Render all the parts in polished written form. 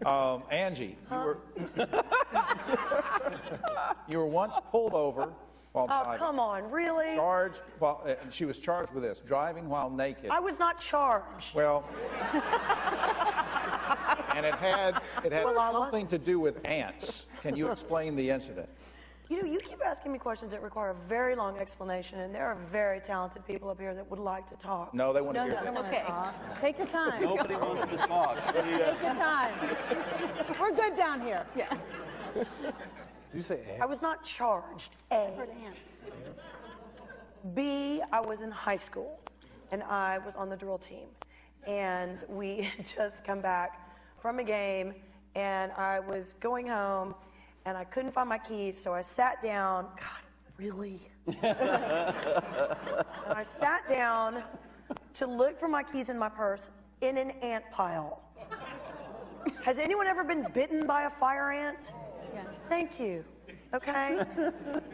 Angie, you were once pulled over while driving. Oh, come on, really? Charged, she was charged with this, driving while naked. I was not charged. Well, and it had something to do with ants. Can you explain the incident? You know, you keep asking me questions that require a very long explanation, and there are very talented people up here that would like to talk. No, they want to hear this. Okay. Take your time. Nobody wants to talk. Take your time. We're good down here. Yeah. Did you say ants? I was not charged, A. B, I was in high school, and I was on the drill team. And we had just come back from a game, and I was going home, and I couldn't find my keys, so I sat down. God, really? And I sat down to look for my keys in my purse in an ant pile. Has anyone ever been bitten by a fire ant? Yeah. Thank you. Okay?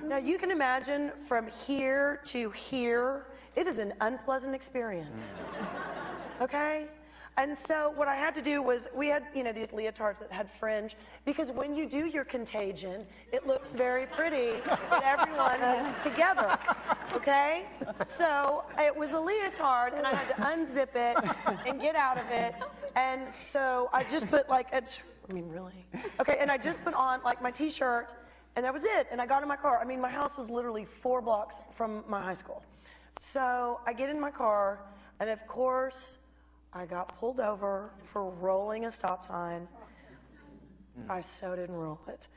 Now, you can imagine from here to here, it is an unpleasant experience. Okay? And so what I had to do was, we had, you know, these leotards that had fringe, because when you do your contagion, it looks very pretty and everyone is together, okay? So it was a leotard, and I had to unzip it and get out of it, and so I just put like, I mean, really? Okay, and I just put on like my t-shirt, and that was it, and I got in my car. I mean, my house was literally 4 blocks from my high school. So I get in my car, and of course, I got pulled over for rolling a stop sign. I so didn't roll it.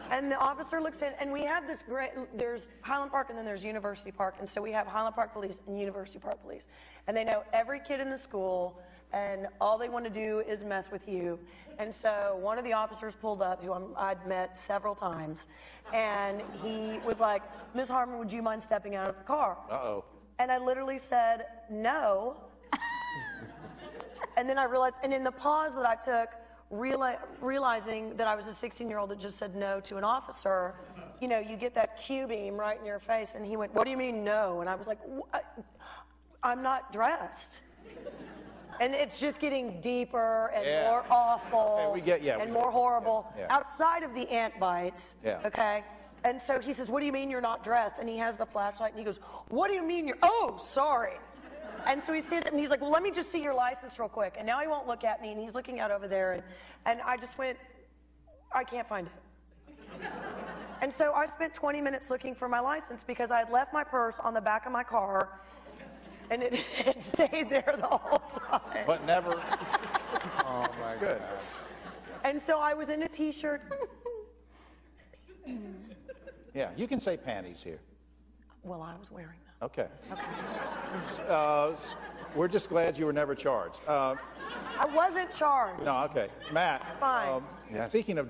And the officer looks in, and we have this great, there's Highland Park and then there's University Park, and so we have Highland Park Police and University Park Police. And they know every kid in the school, and all they want to do is mess with you. And so one of the officers pulled up, who I'd met several times, and he was like, "Ms. Harmon, would you mind stepping out of the car?" Uh-oh. And I literally said, "No." And then I realized, and in the pause that I took, realizing that I was a 16-year-old that just said no to an officer, you know, you get that Q beam right in your face, and he went, "What do you mean no?" And I was like, "I'm not dressed." And it's just getting deeper and more awful and more horrible outside of the ant bites, okay? And so he says, "What do you mean you're not dressed?" And he has the flashlight, and he goes, "What do you mean you're, oh, sorry." And so he stands up, and he's like, "Well, let me just see your license real quick." And now he won't look at me, and he's looking out over there, and I just went, "I can't find it." And so I spent 20 minutes looking for my license because I had left my purse on the back of my car, and it had stayed there the whole time. But never. Oh, my God. And so I was in a T-shirt. Yeah, you can say panties here. Well, I was wearing them. Okay. We're just glad you were never charged. I wasn't charged. No, okay. Matt. Fine. Speaking of